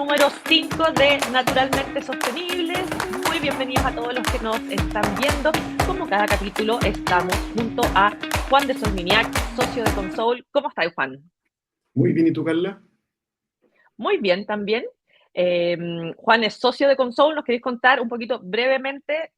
número 5 de Naturalmente Sostenibles. Muy bienvenidos a todos los que nos están viendo. Como cada capítulo, estamos junto a Juan de Solminiac, socio de Consol. ¿Cómo estás, Juan? Muy bien, ¿y tú, Carla? Muy bien también. Juan es socio de Consol. ¿Nos queréis contar un poquito brevemente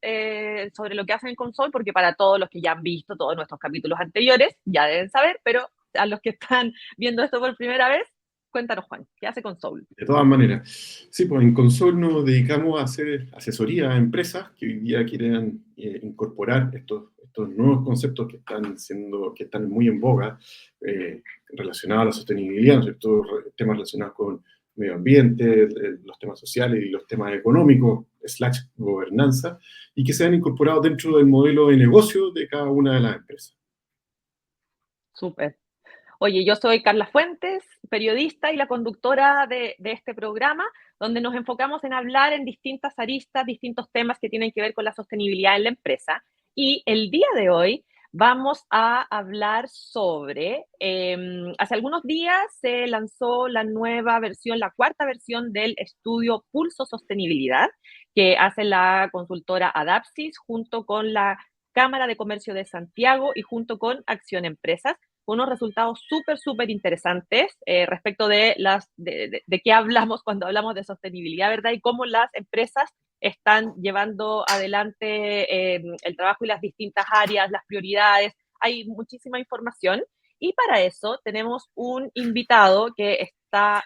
sobre lo que hacen en Consol? Porque para todos los que ya han visto todos nuestros capítulos anteriores, ya deben saber, pero a los que están viendo esto por primera vez, cuéntanos, Juan, ¿qué hace Consol? De todas maneras, sí, pues en Consol nos dedicamos a hacer asesoría a empresas que hoy día quieren incorporar estos nuevos conceptos que están muy en boga, relacionados a la sostenibilidad, ¿no es cierto? Temas relacionados con medio ambiente, los temas sociales y los temas económicos, / gobernanza, y que se han incorporado dentro del modelo de negocio de cada una de las empresas. Súper. Oye, yo soy Carla Fuentes, periodista y la conductora de este programa, donde nos enfocamos en hablar en distintas aristas, distintos temas que tienen que ver con la sostenibilidad en la empresa. Y el día de hoy vamos a hablar sobre, hace algunos días se lanzó la nueva versión, la cuarta versión del estudio Pulso Sostenibilidad, que hace la consultora Adapsys junto con la Cámara de Comercio de Santiago y junto con Acción Empresas, unos resultados súper interesantes respecto de qué hablamos cuando hablamos de sostenibilidad, ¿verdad? Y cómo las empresas están llevando adelante el trabajo y las distintas áreas, las prioridades. Hay muchísima información y para eso tenemos un invitado que está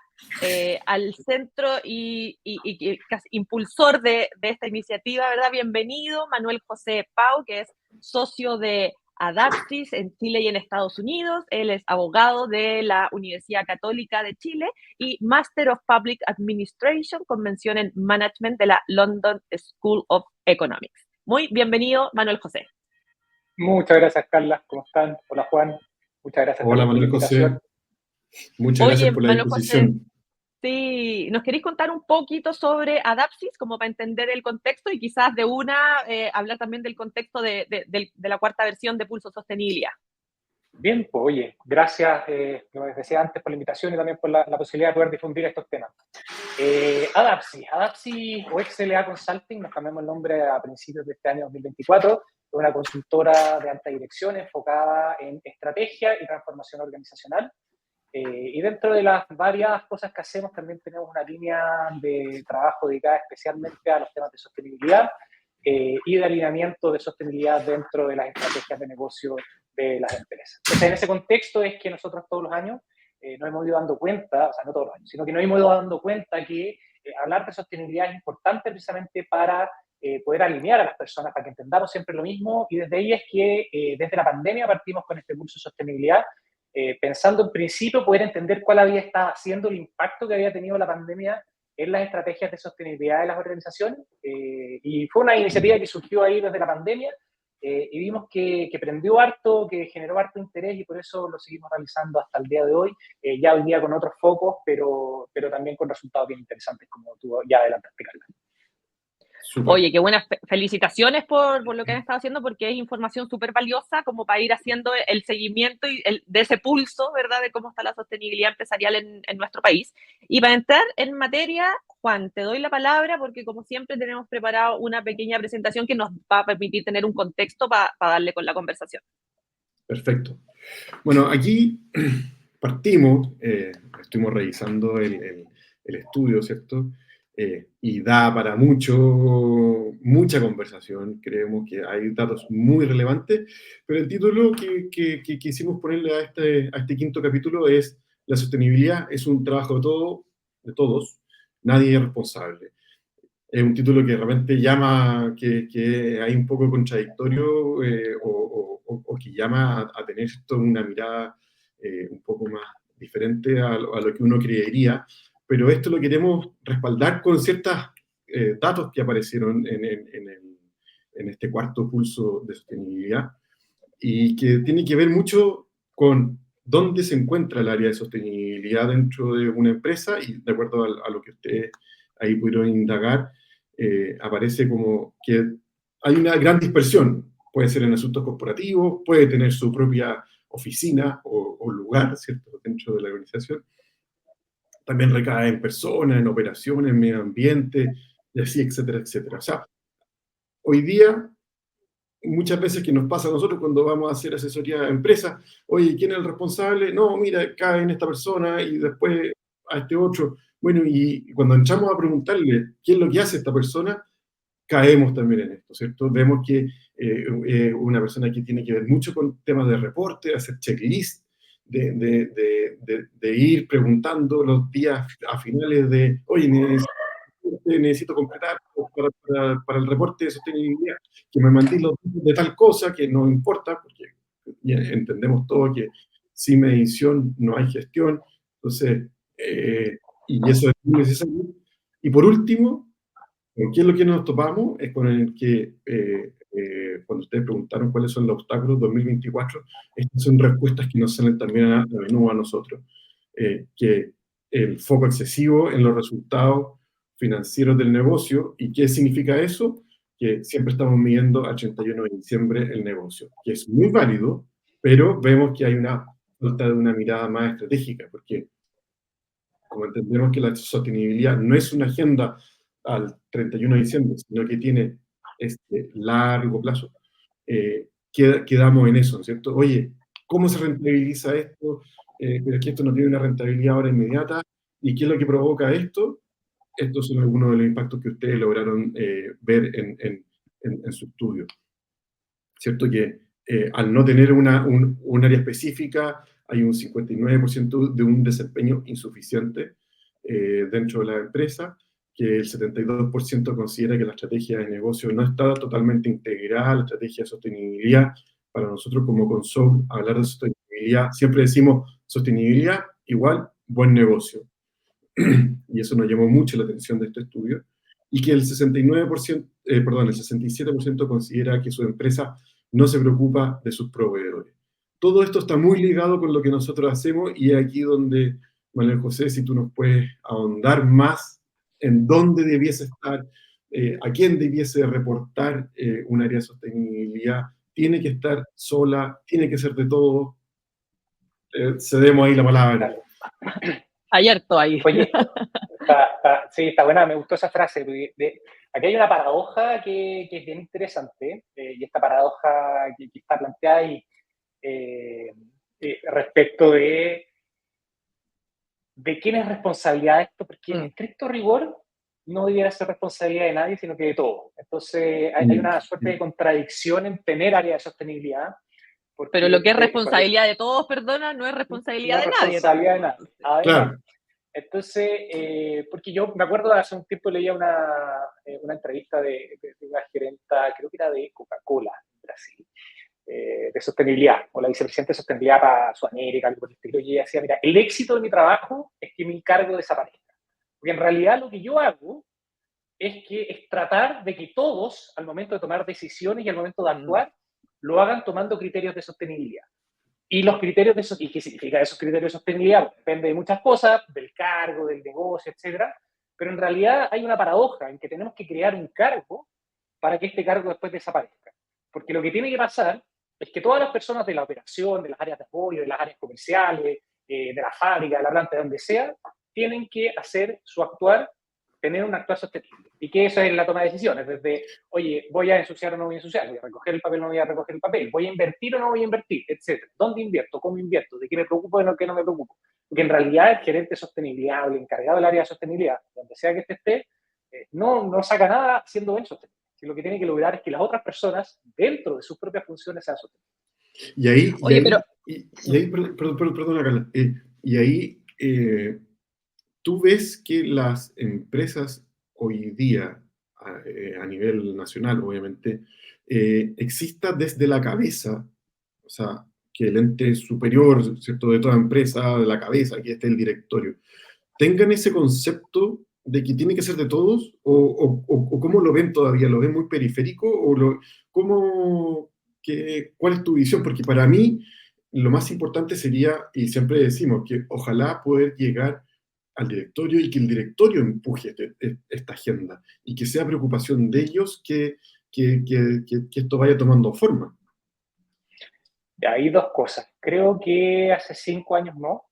al centro y casi impulsor de esta iniciativa, ¿verdad? Bienvenido, Manuel José Pau, que es socio de Adapsys en Chile y en Estados Unidos. Él es abogado de la Universidad Católica de Chile y Master of Public Administration con mención en Management de la London School of Economics. Muy bienvenido, Manuel José. Muchas gracias, Carla. ¿Cómo están? Hola, Juan. Muchas gracias Hola, también por la Manuel José. invitación. Muchas gracias por la Manuel José, disposición. sí, ¿nos queréis contar un poquito sobre Adapsys, como para entender el contexto y quizás de hablar también del contexto de la cuarta versión de Pulso Sostenibilidad? Bien, pues oye, gracias, como les decía antes, por la invitación y también por la posibilidad de poder difundir estos temas. Adapsys o XLA Consulting, nos cambiamos el nombre a principios de este año 2024, es una consultora de alta dirección enfocada en estrategia y transformación organizacional. Y dentro de las varias cosas que hacemos también tenemos una línea de trabajo dedicada especialmente a los temas de sostenibilidad y de alineamiento de sostenibilidad dentro de las estrategias de negocio de las empresas. Entonces, en ese contexto es que nosotros todos los años nos hemos ido dando cuenta, o sea, no todos los años, sino que nos hemos ido dando cuenta que hablar de sostenibilidad es importante precisamente para poder alinear a las personas, para que entendamos siempre lo mismo, y desde ahí es que desde la pandemia partimos con este curso de sostenibilidad, pensando en principio poder entender cuál había estado haciendo el impacto que había tenido la pandemia en las estrategias de sostenibilidad de las organizaciones, y fue una iniciativa que surgió ahí desde la pandemia, y vimos que prendió harto, que generó harto interés, y por eso lo seguimos realizando hasta el día de hoy, ya hoy día con otros focos, pero también con resultados bien interesantes, como tú ya adelantaste, Carla. Super. Oye, qué buenas felicitaciones por lo que han estado haciendo, porque es información súper valiosa como para ir haciendo el seguimiento de ese pulso, ¿verdad?, de cómo está la sostenibilidad empresarial en nuestro país. Y para entrar en materia, Juan, te doy la palabra porque como siempre tenemos preparado una pequeña presentación que nos va a permitir tener un contexto para darle con la conversación. Perfecto. Bueno, aquí partimos, estuvimos revisando el estudio, ¿cierto? Y da para mucha conversación, creemos que hay datos muy relevantes, pero el título que quisimos ponerle a este quinto capítulo es La sostenibilidad es un trabajo de todos, nadie es responsable. Es un título que realmente llama, que hay un poco contradictorio o que llama a tener una mirada un poco más diferente a lo que uno creería, pero esto lo queremos respaldar con ciertos datos que aparecieron en este cuarto pulso de sostenibilidad y que tiene que ver mucho con dónde se encuentra el área de sostenibilidad dentro de una empresa y de acuerdo a lo que ustedes ahí pudieron indagar, aparece como que hay una gran dispersión. Puede ser en asuntos corporativos, puede tener su propia oficina o lugar, ¿cierto?, dentro de la organización. también recae en personas, en operaciones, en medio ambiente, y así, etcétera, etcétera. O sea, hoy día, muchas veces que nos pasa a nosotros cuando vamos a hacer asesoría a empresas, oye, ¿quién es el responsable? No, mira, cae en esta persona y después a este otro. Bueno, y cuando entramos a preguntarle qué es lo que hace esta persona, caemos también en esto, ¿cierto? Vemos que una persona que tiene que ver mucho con temas de reporte, hacer checklist, de ir preguntando los días a finales de, oye, necesito completar para el reporte de sostenibilidad, que me mandé los datos de tal cosa que no importa, porque ya entendemos todo que sin medición no hay gestión, entonces, y eso es muy necesario. Y por último, ¿qué es lo que nos topamos? Es con el que, cuando ustedes preguntaron cuáles son los obstáculos 2024, estas son respuestas que nos salen también a menudo a nosotros. Que el foco excesivo en los resultados financieros del negocio. ¿Y qué significa eso? Que siempre estamos midiendo al 31 de diciembre el negocio, que es muy válido, pero vemos que hay una falta de una mirada más estratégica, porque como entendemos que la sostenibilidad no es una agenda al 31 de diciembre, sino que tiene este largo plazo, quedamos en eso, ¿no es cierto? Oye, ¿cómo se rentabiliza esto? Pero es que esto no tiene una rentabilidad ahora inmediata. ¿Y qué es lo que provoca esto? Estos son algunos de los impactos que ustedes lograron ver en su estudio. ¿Cierto? Que al no tener un área específica, hay un 59% de un desempeño insuficiente dentro de la empresa, que el 72% considera que la estrategia de negocio no está totalmente integrada a la estrategia de sostenibilidad. Para nosotros como Consol, hablar de sostenibilidad, siempre decimos sostenibilidad igual buen negocio. Y eso nos llamó mucho la atención de este estudio, y que el 67% considera que su empresa no se preocupa de sus proveedores. Todo esto está muy ligado con lo que nosotros hacemos, y es aquí donde, Manuel José, si tú nos puedes ahondar más en dónde debiese estar, a quién debiese reportar un área de sostenibilidad, tiene que estar sola, tiene que ser de todo. Cedemos ahí la palabra. Hay harto ahí. Oye, sí, está buena, me gustó esa frase. Aquí hay una paradoja que es bien interesante, y esta paradoja que está planteada ahí, respecto de quién es responsabilidad de esto, porque en estricto rigor no debiera ser responsabilidad de nadie, sino que de todos. Entonces hay una suerte de contradicción en tener área de sostenibilidad. Pero lo que es responsabilidad de todos, perdona, no es responsabilidad de nadie. Responsabilidad de nadie. Además, claro. Entonces, porque yo me acuerdo hace un tiempo leía una entrevista de una gerenta, creo que era de Coca-Cola en Brasil, de sostenibilidad, o la vicepresidenta de sostenibilidad para Sudamérica, algo por el estilo, y ella decía, mira, el éxito de mi trabajo es que mi cargo desaparezca. Porque en realidad lo que yo hago es tratar de que todos, al momento de tomar decisiones y al momento de actuar, lo hagan tomando criterios de sostenibilidad. Y los criterios de ¿y qué significa esos criterios de sostenibilidad? Bueno, depende de muchas cosas, del cargo, del negocio, etcétera. Pero en realidad hay una paradoja en que tenemos que crear un cargo para que este cargo después desaparezca. Porque lo que tiene que pasar es que todas las personas de la operación, de las áreas de apoyo, de las áreas comerciales, de la fábrica, de la planta, de donde sea, tienen que hacer su actuar, tener un actuar sostenible. Y que eso es la toma de decisiones, desde, oye, voy a ensuciar o no voy a ensuciar, voy a recoger el papel o no voy a recoger el papel, voy a invertir o no voy a invertir, etc. ¿Dónde invierto? ¿Cómo invierto? ¿De qué me preocupo? ¿De qué no me preocupo? Porque en realidad el gerente de sostenibilidad o el encargado del área de sostenibilidad, donde sea que esté, no saca nada haciendo bien sostenible. Si lo que tiene que lograr es que las otras personas, dentro de sus propias funciones, sean sostenibles. Y ahí, Oye, perdona, Carla, y ahí tú ves que las empresas hoy día, a nivel nacional, obviamente, exista desde la cabeza, o sea, que el ente superior, ¿cierto?, de toda empresa, de la cabeza, que esté el directorio, tengan ese concepto de que tiene que ser de todos, o cómo lo ven todavía, ¿lo ven muy periférico? ¿Cuál es tu visión? Porque para mí lo más importante sería, y siempre decimos, que ojalá poder llegar al directorio y que el directorio empuje esta agenda, y que sea preocupación de ellos que esto vaya tomando forma. Hay dos cosas. Creo que hace 5 años no.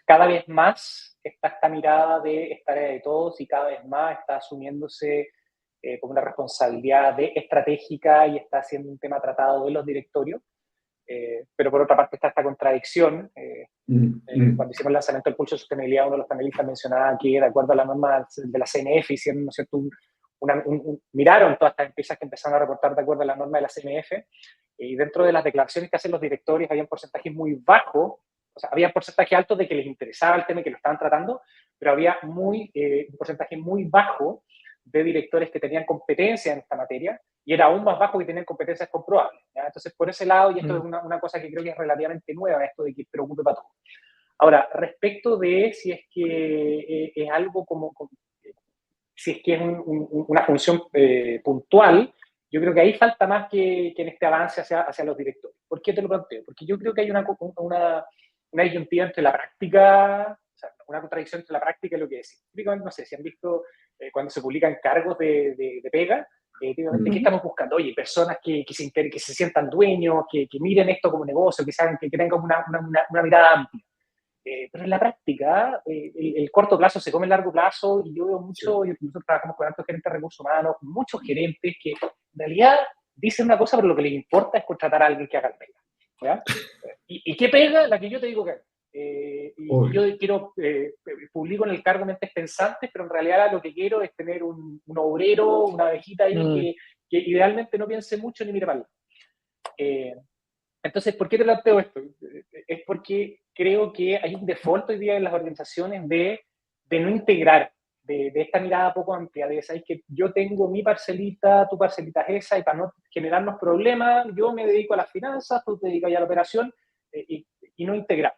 Cada vez más está esta mirada de esta área de todos y cada vez más está asumiéndose como una responsabilidad estratégica y está siendo un tema tratado de los directorios. Pero por otra parte está esta contradicción. Cuando hicimos el lanzamiento del Pulso de Sostenibilidad, uno de los panelistas mencionaba que, de acuerdo a la norma de la CNF, hicieron, ¿no es cierto?, miraron todas estas empresas que empezaron a reportar de acuerdo a la norma de la CNF, y dentro de las declaraciones que hacen los directorios había un porcentaje muy bajo, o sea, había un porcentaje alto de que les interesaba el tema y que lo estaban tratando, pero había un porcentaje muy bajo de directores que tenían competencia en esta materia, y era aún más bajo que tenían competencias comprobables, ¿ya? Entonces, por ese lado, y esto es una cosa que creo que es relativamente nueva, esto de que preocupe para todos. Ahora, respecto de si es que es algo si es que es una función puntual, yo creo que ahí falta más que en este avance hacia los directores. ¿Por qué te lo planteo? Porque yo creo que hay una disyuntiva entre la práctica, o sea, una contradicción entre la práctica y lo que decís. Típicamente, no sé, si han visto cuando se publican cargos de pega, típicamente, ¿qué estamos buscando? Oye, personas que se sientan dueños, que miren esto como negocio, que tengan una mirada amplia. Pero en la práctica, el corto plazo se come el largo plazo, y yo veo mucho, nosotros trabajamos con altos gerentes de recursos humanos, muchos gerentes que en realidad dicen una cosa, pero lo que les importa es contratar a alguien que haga el pega, ¿ya? ¿Y qué pega? La que yo te digo que y yo quiero, publico en el cargo mentes pensantes, pero en realidad lo que quiero es tener un obrero, una abejita ahí que idealmente no piense mucho ni mire para allá. Entonces, ¿por qué te planteo esto? Es porque creo que hay un default hoy día en las organizaciones de no integrar, de esta mirada poco amplia, de ¿sabes? Que yo tengo mi parcelita, tu parcelita es esa, y para no generarnos problemas, yo me dedico a las finanzas, tú te dedicas a la operación, y no integrar.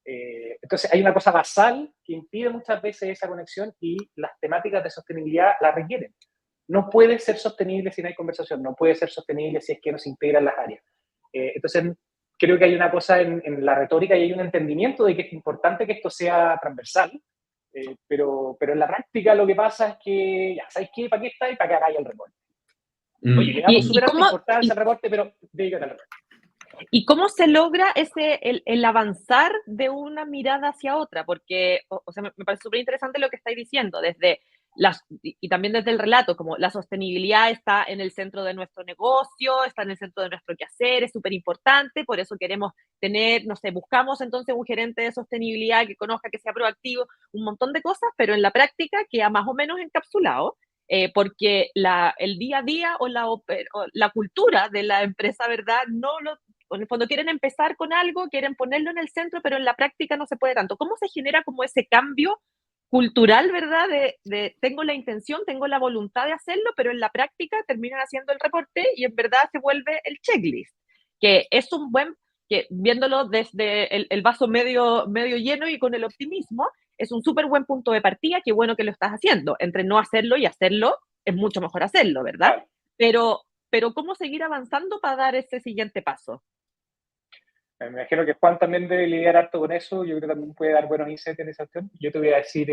Entonces, hay una cosa basal que impide muchas veces esa conexión, y las temáticas de sostenibilidad la requieren. No puede ser sostenible si no hay conversación, no puede ser sostenible si es que no se integran las áreas. Entonces, creo que hay una cosa en la retórica y hay un entendimiento de que es importante que esto sea transversal, pero en la práctica lo que pasa es que, ya, ¿sabes qué? ¿Para qué está? Y para que hagáis el reporte. Oye, le damos súper alta importancia al reporte, pero dedícate al reporte. ¿Y cómo se logra el avanzar de una mirada hacia otra? Porque, o sea, me parece súper interesante lo que estáis diciendo, y también desde el relato, como la sostenibilidad está en el centro de nuestro negocio, está en el centro de nuestro quehacer, es súper importante, por eso queremos tener, no sé, buscamos entonces un gerente de sostenibilidad que conozca, que sea proactivo, un montón de cosas, pero en la práctica queda más o menos encapsulado, porque el día a día o la cultura de la empresa, ¿verdad? Cuando quieren empezar con algo, quieren ponerlo en el centro, pero en la práctica no se puede tanto. ¿Cómo se genera como ese cambio cultural, verdad? De tengo la intención, tengo la voluntad de hacerlo, pero en la práctica terminan haciendo el reporte y en verdad se vuelve el checklist, que es que viéndolo desde el vaso medio lleno y con el optimismo, es un súper buen punto de partida. Qué bueno que lo estás haciendo. Entre no hacerlo y hacerlo, es mucho mejor hacerlo, ¿verdad? Pero ¿cómo seguir avanzando para dar ese siguiente paso? Me imagino que Juan también debe lidiar harto con eso. Yo creo que también puede dar buenos insights en esa acción. Yo te voy a decir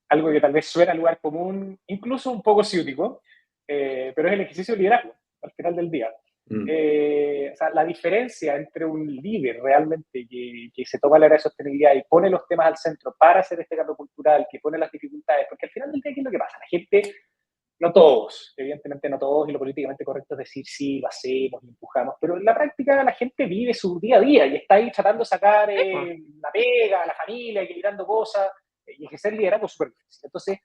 algo que tal vez suena a lugar común, incluso un poco ciútico, pero es el ejercicio de liderazgo al final del día. O sea, la diferencia entre un líder realmente que se toma la área de sostenibilidad y pone los temas al centro para hacer este cambio cultural, que pone las dificultades, porque al final del día, ¿qué es lo que pasa? La gente, no todos, evidentemente no todos, y lo políticamente correcto es decir sí, lo hacemos y empujamos, pero en la práctica la gente vive su día a día y está ahí tratando de sacar la pega, la familia, equilibrando cosas, y ejercer liderazgo es súper difícil. Entonces,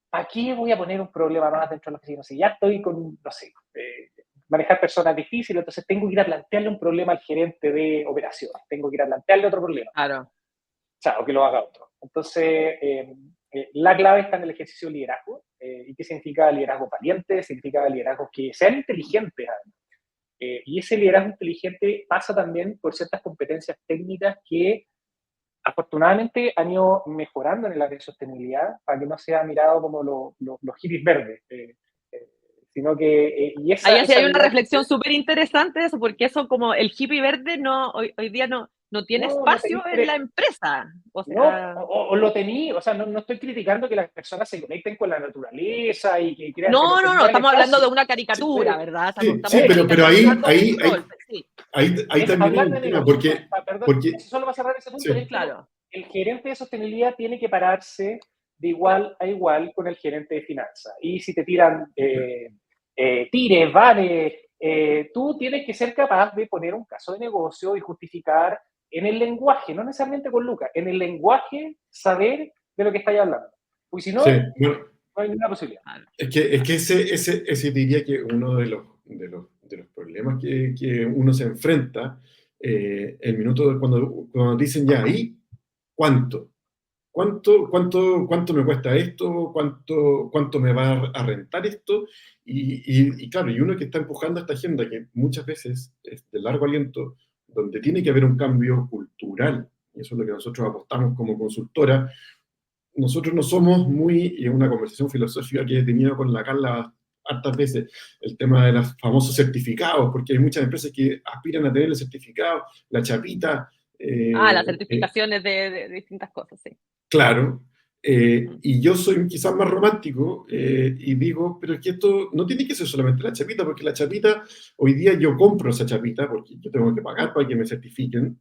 ¿para qué voy a poner un problema más dentro de la oficina? Si ya estoy con, no sé, manejar personas difíciles, entonces tengo que ir a plantearle un problema al gerente de operaciones, tengo que ir a plantearle otro problema. Claro. O sea, o que lo haga otro. Entonces, la clave está en el ejercicio de liderazgo. ¿Y qué significa liderazgo valiente? Significa liderazgo que sean inteligentes, además. Y ese liderazgo inteligente pasa también por ciertas competencias técnicas que afortunadamente han ido mejorando en el área de sostenibilidad para que no sea mirado como los hippies verdes, sino que... Ahí hay una reflexión súper interesante de eso, porque eso como el hippie verde hoy día no tiene espacio en la empresa. O sea, o lo tenía, o sea, no estoy criticando que las personas se conecten con la naturaleza y que crean... No, estamos hablando de una caricatura, sí, ¿verdad? O sea, sí, pero ahí también hay un tema, porque... Solo para cerrar ese punto, sí. es claro. el gerente de sostenibilidad tiene que pararse de igual a igual con el gerente de finanzas. Y si te tiran tires, vales, tú tienes que ser capaz de poner un caso de negocio y justificar en el lenguaje, no necesariamente con Lucas, en el lenguaje saber de lo que estáis hablando. Porque si no, Sí, bueno, no hay ninguna posibilidad. es que ese diría que uno de los problemas que uno se enfrenta, el minuto cuando dicen ya, ¿y cuánto? ¿Cuánto me cuesta esto? ¿Cuánto me va a rentar esto? Y claro, y uno que está empujando esta agenda que muchas veces es de largo aliento, donde tiene que haber un cambio cultural, y eso es lo que nosotros apostamos como consultora. Nosotros no somos muy, y es una conversación filosófica que he tenido con la Carla hartas veces, el tema de los famosos certificados, porque hay muchas empresas que aspiran a tener el certificado, la chapita. Las certificaciones de distintas cosas, sí. Claro, y yo soy quizás más romántico y digo, pero es que esto no tiene que ser solamente la chapita, porque la chapita, hoy día yo compro esa chapita porque yo tengo que pagar para que me certifiquen,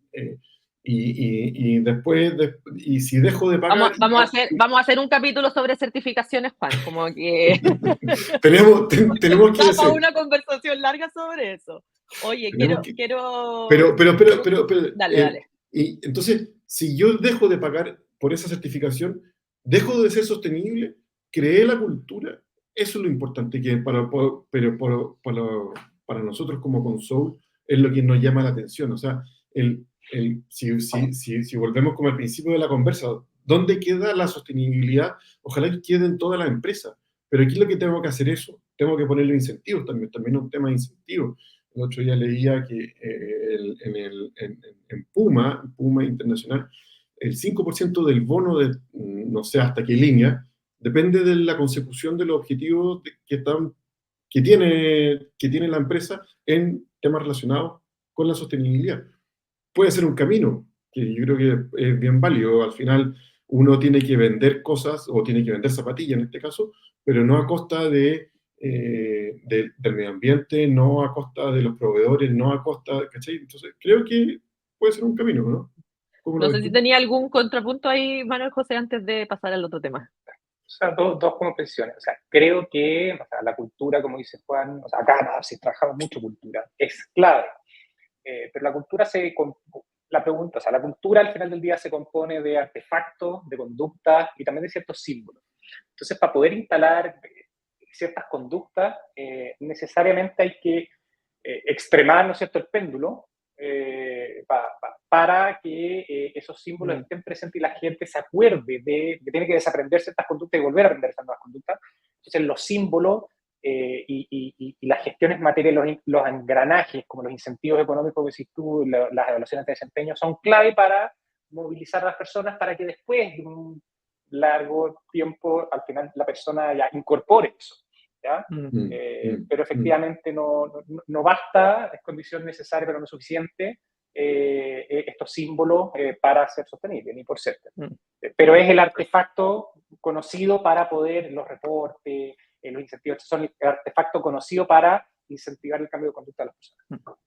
y después, y si dejo de pagar... Vamos a hacer un capítulo sobre certificaciones, Juan, como que... tenemos que da hacer... para una conversación larga sobre eso. Oye, quiero... Pero, Dale. Y entonces, si yo dejo de pagar por esa certificación, dejo de ser sostenible, creé la cultura, eso es lo importante que para nosotros como Consoul es lo que nos llama la atención. O sea, si volvemos como al principio de la conversa, ¿dónde queda la sostenibilidad? Ojalá que quede en toda la empresa. Pero aquí lo que tengo que hacer eso, tengo que ponerle incentivos también es un tema de incentivos. El otro día leía que en Puma Internacional, el 5% del bono de no sé hasta qué línea depende de la consecución de los objetivos que tiene la empresa en temas relacionados con la sostenibilidad. Puede ser un camino que yo creo que es bien válido. Al final uno tiene que vender cosas o tiene que vender zapatillas en este caso, pero no a costa del medio ambiente, no a costa de los proveedores, no a costa, ¿cachai? Entonces creo que puede ser un camino, ¿no? No sé si tenía algún contrapunto ahí, Manuel José, antes de pasar al otro tema. O sea, dos comprensiones. O sea, creo que la cultura, como dice Juan, o sea, acá si trabajamos mucho cultura, es clave. Pero la cultura la cultura al final del día se compone de artefactos, de conductas y también de ciertos símbolos. Entonces, para poder instalar ciertas conductas, necesariamente hay que extremar, ¿no es cierto?, el péndulo para que esos símbolos estén presentes y la gente se acuerde de que tiene que desaprender ciertas conductas y volver a aprender esas nuevas conductas. Entonces, los símbolos y las gestiones materiales, los engranajes, como los incentivos económicos que decís tú, las evaluaciones de desempeño, son clave para movilizar a las personas para que después de un largo tiempo, al final, la persona ya incorpore eso. ¿Ya? Pero efectivamente no basta, es condición necesaria pero no suficiente estos símbolos para ser sostenibles, ni por ser. Pero es el artefacto conocido para poder, los reportes, los incentivos, son el artefacto conocido para incentivar el cambio de conducta de las personas.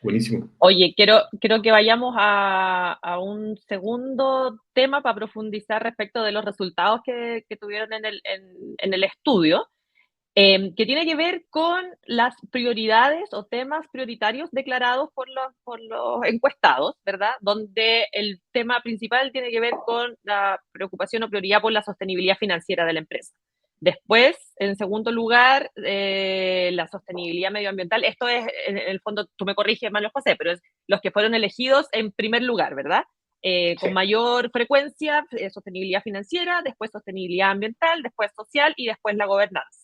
Buenísimo. Oye, quiero que vayamos a un segundo tema para profundizar respecto de los resultados que tuvieron en el estudio. Que tiene que ver con las prioridades o temas prioritarios declarados por los encuestados, ¿verdad? Donde el tema principal tiene que ver con la preocupación o prioridad por la sostenibilidad financiera de la empresa. Después, en segundo lugar, la sostenibilidad medioambiental. Esto es, en el fondo, tú me corriges, Manuel José, pero es los que fueron elegidos en primer lugar, ¿verdad? Con mayor frecuencia, sostenibilidad financiera, después sostenibilidad ambiental, después social y después la gobernanza.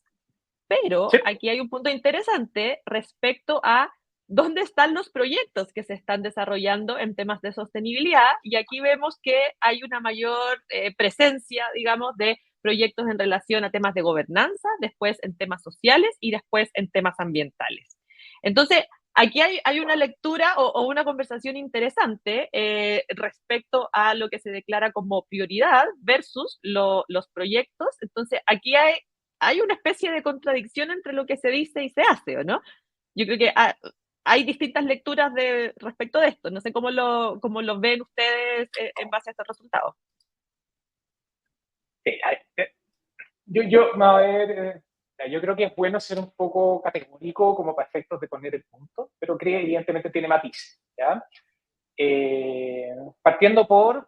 Pero aquí hay un punto interesante respecto a dónde están los proyectos que se están desarrollando en temas de sostenibilidad, y aquí vemos que hay una mayor presencia, digamos, de proyectos en relación a temas de gobernanza, después en temas sociales y después en temas ambientales. Entonces, aquí hay una lectura o una conversación interesante respecto a lo que se declara como prioridad versus los proyectos. Entonces, aquí hay una especie de contradicción entre lo que se dice y se hace, ¿o no? Yo creo que hay distintas lecturas respecto de esto. No sé cómo lo ven ustedes en base a estos resultados. A ver, yo creo que es bueno ser un poco categórico como para efectos de poner el punto, pero creo que evidentemente tiene matices, ¿ya? Partiendo por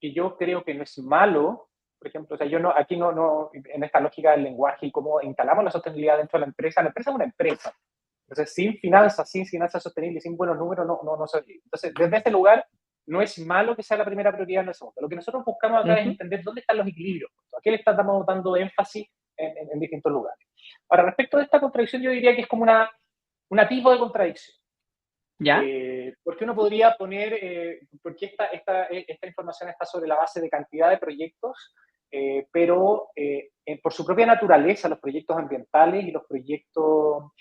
que yo creo que no es malo, por ejemplo, o sea, yo no, aquí no, en esta lógica del lenguaje y cómo instalamos la sostenibilidad dentro de la empresa es una empresa. Entonces, sin finanzas sostenibles, sin buenos números, no se vive. Entonces, desde este lugar, no es malo que sea la primera prioridad, no es segundo. Lo que nosotros buscamos acá es entender dónde están los equilibrios, a qué le estamos dando énfasis en distintos lugares. Ahora, respecto de esta contradicción, yo diría que es como un atisbo de contradicción. ¿Ya? Porque uno podría poner, porque esta información está sobre la base de cantidad de proyectos, pero por su propia naturaleza, los proyectos ambientales y los proyectos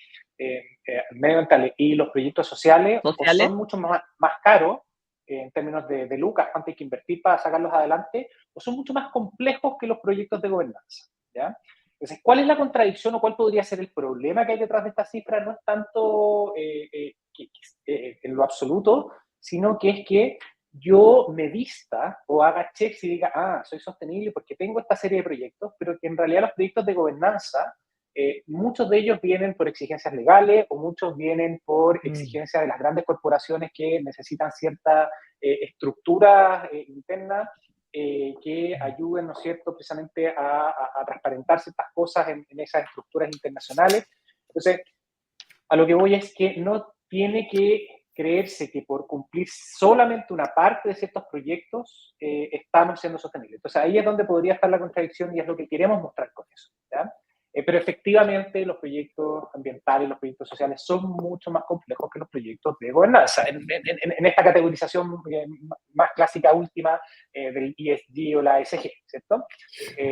medioambientales y los proyectos sociales o son mucho más caros en términos de lucas, cuánto hay que invertir para sacarlos adelante, o son mucho más complejos que los proyectos de gobernanza, ¿ya? Entonces, ¿cuál es la contradicción o cuál podría ser el problema que hay detrás de esta cifra? No es tanto en lo absoluto, sino que es que yo me vista o haga checks y diga, soy sostenible porque tengo esta serie de proyectos, pero que en realidad los proyectos de gobernanza, muchos de ellos vienen por exigencias legales o muchos vienen por exigencias de las grandes corporaciones que necesitan cierta estructura interna que ayuden, ¿no es cierto?, precisamente a transparentar ciertas cosas en esas estructuras internacionales. Entonces, a lo que voy es que no tiene que creerse que por cumplir solamente una parte de ciertos proyectos estamos siendo sostenibles. Entonces, ahí es donde podría estar la contradicción y es lo que queremos mostrar con eso, ¿ya? Pero efectivamente los proyectos ambientales, los proyectos sociales son mucho más complejos que los proyectos de gobernanza. En esta categorización más clásica última del ESG o la ESG, ¿cierto?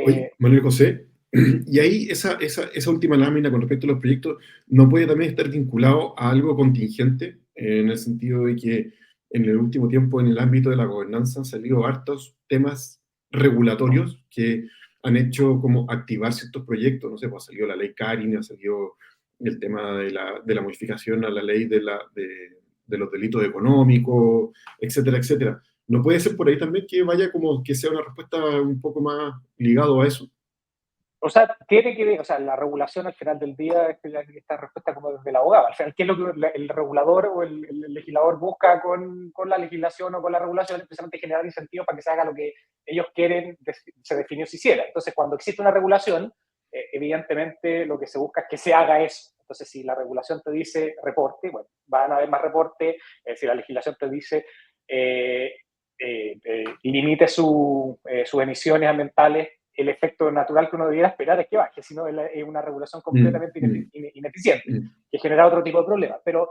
Oye, Manuel José, y ahí esa última lámina con respecto a los proyectos no puede también estar vinculado a algo contingente, en el sentido de que en el último tiempo en el ámbito de la gobernanza han salido hartos temas regulatorios que han hecho como activar ciertos proyectos. No sé, pues ha salido la ley Carin, ha salido el tema de la modificación a la ley de los delitos económicos, etcétera, etcétera. ¿No puede ser por ahí también que vaya como que sea una respuesta un poco más ligado a eso? O sea, tiene que ver, o sea, la regulación al final del día, esta respuesta como desde el abogado, al final, ¿qué es lo que el regulador o el legislador busca con la legislación o con la regulación? Es precisamente generar incentivos para que se haga lo que ellos quieren, se definió se hiciera. Entonces, cuando existe una regulación, evidentemente lo que se busca es que se haga eso. Entonces, si la regulación te dice reporte, bueno, van a haber más reporte. Si la legislación te dice limite sus emisiones ambientales, el efecto natural que uno debiera esperar es que baje, si no es una regulación completamente ineficiente, que genera otro tipo de problemas. Pero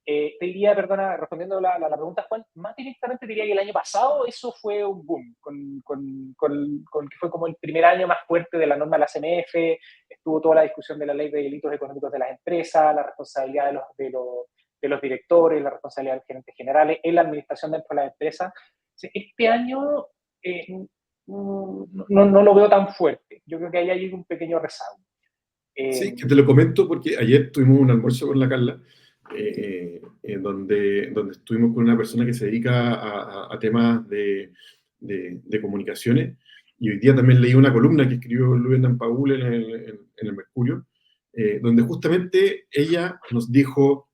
te diría, perdona, respondiendo la pregunta, Juan, más directamente diría que el año pasado eso fue un boom, que fue como el primer año más fuerte de la norma de la CMF, estuvo toda la discusión de la ley de delitos económicos de las empresas, la responsabilidad de los directores, la responsabilidad de los gerentes generales en la administración dentro de las empresas. Este año no lo veo tan fuerte. Yo creo que ahí hay un pequeño rezago. Sí, que te lo comento porque ayer tuvimos un almuerzo con la Carla, donde estuvimos con una persona que se dedica a temas de comunicaciones, y hoy día también leí una columna que escribió Luis Nampaul en el Mercurio, donde justamente ella nos dijo: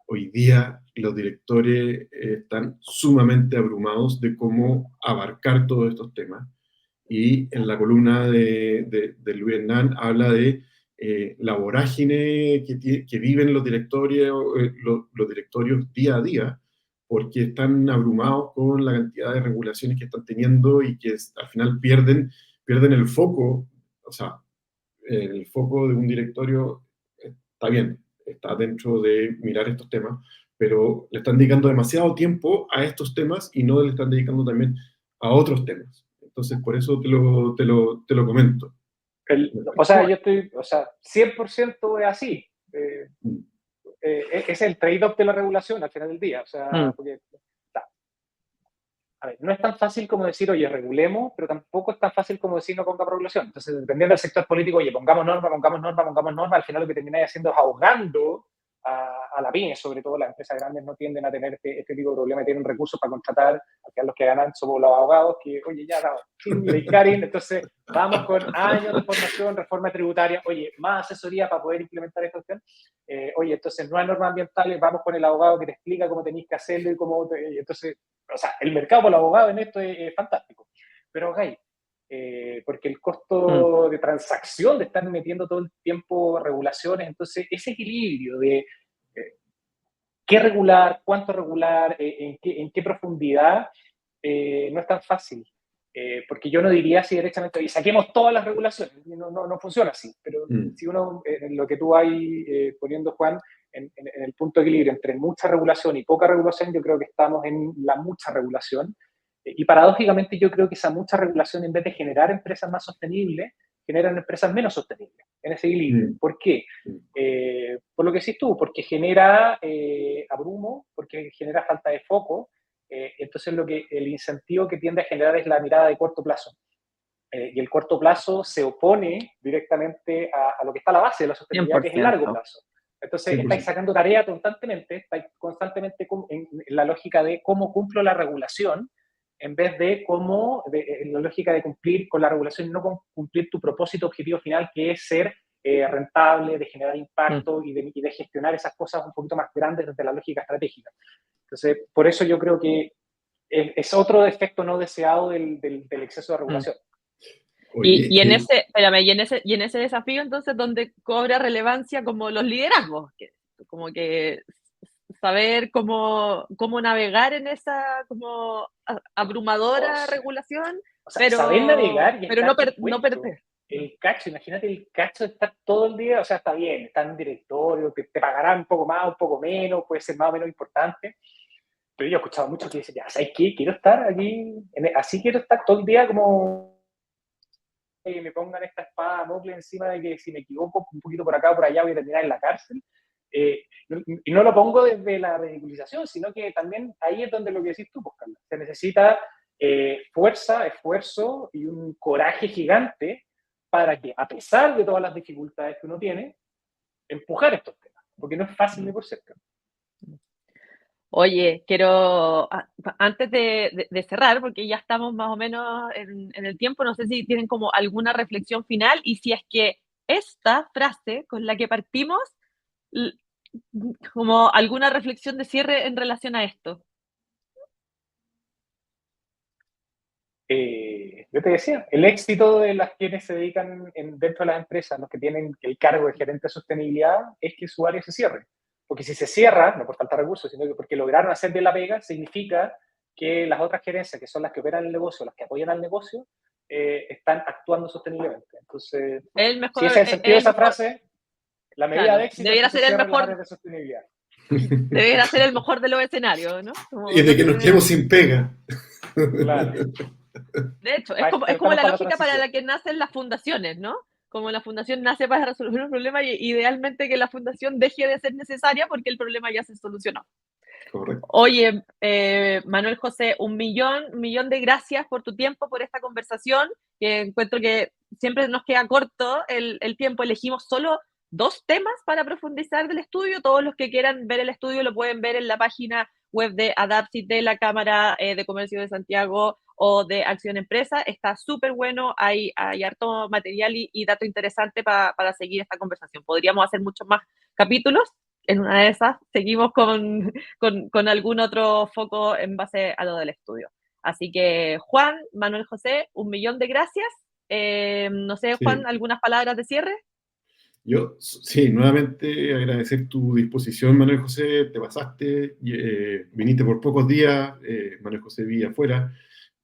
hoy día los directores están sumamente abrumados de cómo abarcar todos estos temas. Y en la columna de Luis Hernán habla de la vorágine que viven los directorios día a día, porque están abrumados con la cantidad de regulaciones que están teniendo y que al final pierden el foco. O sea, el foco de un directorio está bien, está dentro de mirar estos temas, pero le están dedicando demasiado tiempo a estos temas y no le están dedicando también a otros temas. Entonces, por eso te lo comento. O sea, yo estoy, 100% es así. Es el trade-off de la regulación al final del día. O sea, porque a ver, no es tan fácil como decir, oye, regulemos, pero tampoco es tan fácil como decir no pongamos regulación. Entonces, dependiendo del sector político, oye, pongamos norma, al final lo que termináis haciendo es ahogando a la pyme, sobre todo las empresas grandes no tienden a tener este tipo de problemas, tienen recursos para contratar, al final los que ganan somos los abogados, que, oye, ya, ley Karin, entonces vamos con años de formación, reforma tributaria, oye, más asesoría para poder implementar esta cuestión, oye, entonces no hay normas ambientales, vamos con el abogado que te explica cómo tenéis que hacerlo y cómo, entonces, o sea, el mercado por los abogados en esto es fantástico, pero, ok, porque el costo de transacción de estar metiendo todo el tiempo regulaciones, entonces ese equilibrio de qué regular, cuánto regular, en qué profundidad, no es tan fácil. Porque yo no diría así directamente, y saquemos todas las regulaciones, no funciona así, pero si uno, en lo que tú vas poniendo, Juan, en el punto de equilibrio entre mucha regulación y poca regulación, yo creo que estamos en la mucha regulación, y paradójicamente yo creo que esa mucha regulación, en vez de generar empresas más sostenibles, generan empresas menos sostenibles en ese equilibrio. ¿Por qué? Por lo que decís tú, porque genera abrumo, porque genera falta de foco, entonces el incentivo que tiende a generar es la mirada de corto plazo. Y el corto plazo se opone directamente a lo que está a la base de la sostenibilidad, 100%. Que es el largo plazo. Entonces, 100%. Estáis sacando tarea constantemente, estáis constantemente en la lógica de cómo cumplo la regulación, en vez de en la lógica de cumplir con la regulación y no cumplir tu propósito objetivo final, que es ser rentable, de generar impacto y de gestionar esas cosas un poquito más grandes desde la lógica estratégica. Entonces, por eso yo creo que es otro defecto no deseado del exceso de regulación. Y en ese desafío, entonces, donde cobra relevancia como los liderazgos, como que saber cómo navegar en esa como abrumadora regulación, o sea, saber navegar y pero no perder. El cacho, imagínate el cacho de estar todo el día, o sea, está bien, está en directorio, te pagarán un poco más, un poco menos, puede ser más o menos importante, pero yo he escuchado mucho que dicen, ya, ¿sabes qué? Quiero estar aquí, así quiero estar todo el día como que me pongan esta espada noble encima de que si me equivoco un poquito por acá o por allá voy a terminar en la cárcel. Y no lo pongo desde la ridiculización, sino que también ahí es donde lo que decís tú, pues, Carla, se necesita fuerza, esfuerzo y un coraje gigante para que, a pesar de todas las dificultades que uno tiene, empujar estos temas, porque no es fácil ni por cerca. Oye, quiero, antes de cerrar, porque ya estamos más o menos en el tiempo, no sé si tienen como alguna reflexión final y si es que esta frase con la que partimos, como alguna reflexión de cierre en relación a esto. Yo te decía, el éxito de las quienes se dedican dentro de las empresas, los que tienen el cargo de gerente de sostenibilidad, es que su área se cierre. Porque si se cierra, no por falta de recursos, sino que porque lograron hacer bien la pega, significa que las otras gerencias, que son las que operan el negocio, las que apoyan al negocio, están actuando sosteniblemente. Entonces, si ese es el sentido de esa frase, la medida de éxito debiera es que ser se el mejor áreas de sostenibilidad. Debería ser el mejor de los escenarios, ¿no? Y de que nos quedemos sin pega. Claro. De hecho, es como la lógica para la que nacen las fundaciones, ¿no? Como la fundación nace para resolver un problema y idealmente que la fundación deje de ser necesaria porque el problema ya se solucionó. Correcto. Oye, Manuel José, un millón de gracias por tu tiempo, por esta conversación, que encuentro que siempre nos queda corto el tiempo. Elegimos solo 2 temas para profundizar del estudio. Todos los que quieran ver el estudio lo pueden ver en la página web de Adapsit, de la Cámara de Comercio de Santiago o de Acción Empresa. Está súper bueno, hay harto material y dato interesante para seguir esta conversación. Podríamos hacer muchos más capítulos. En una de esas seguimos con algún otro foco en base a lo del estudio. Así que, Juan, Manuel José, un millón de gracias. No sé, Juan, sí. ¿Algunas palabras de cierre? Yo, sí, nuevamente agradecer tu disposición, Manuel José, te pasaste, viniste por pocos días, Manuel José vivía afuera,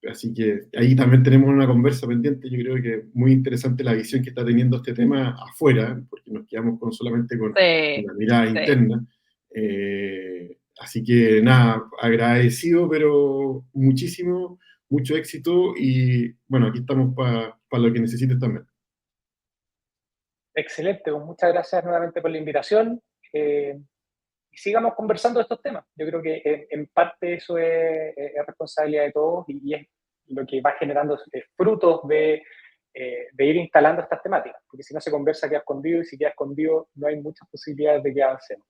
así que ahí también tenemos una conversa pendiente. Yo creo que es muy interesante la visión que está teniendo este tema afuera, porque nos quedamos solamente con la mirada interna. Así que nada, agradecido, pero muchísimo, mucho éxito y bueno, aquí estamos para lo que necesites también. Excelente, muchas gracias nuevamente por la invitación. sigamos conversando de estos temas. Yo creo que en parte eso es responsabilidad de todos y es lo que va generando frutos de ir instalando estas temáticas, porque si no se conversa queda escondido y si queda escondido no hay muchas posibilidades de que avancemos.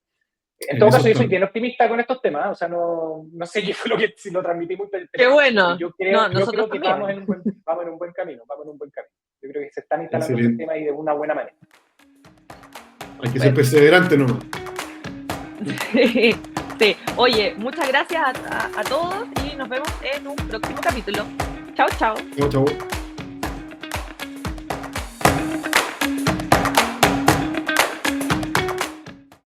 En todo caso, yo soy bien optimista con estos temas, o sea, no sé qué fue lo que si lo transmití muy bien. Qué bueno. Yo creo que vamos en un buen camino. Yo creo que se están instalando estos temas y de una buena manera. Hay que ser perseverante nomás. Sí. Oye, muchas gracias a todos y nos vemos en un próximo capítulo. Chao, chao. Chao, chao.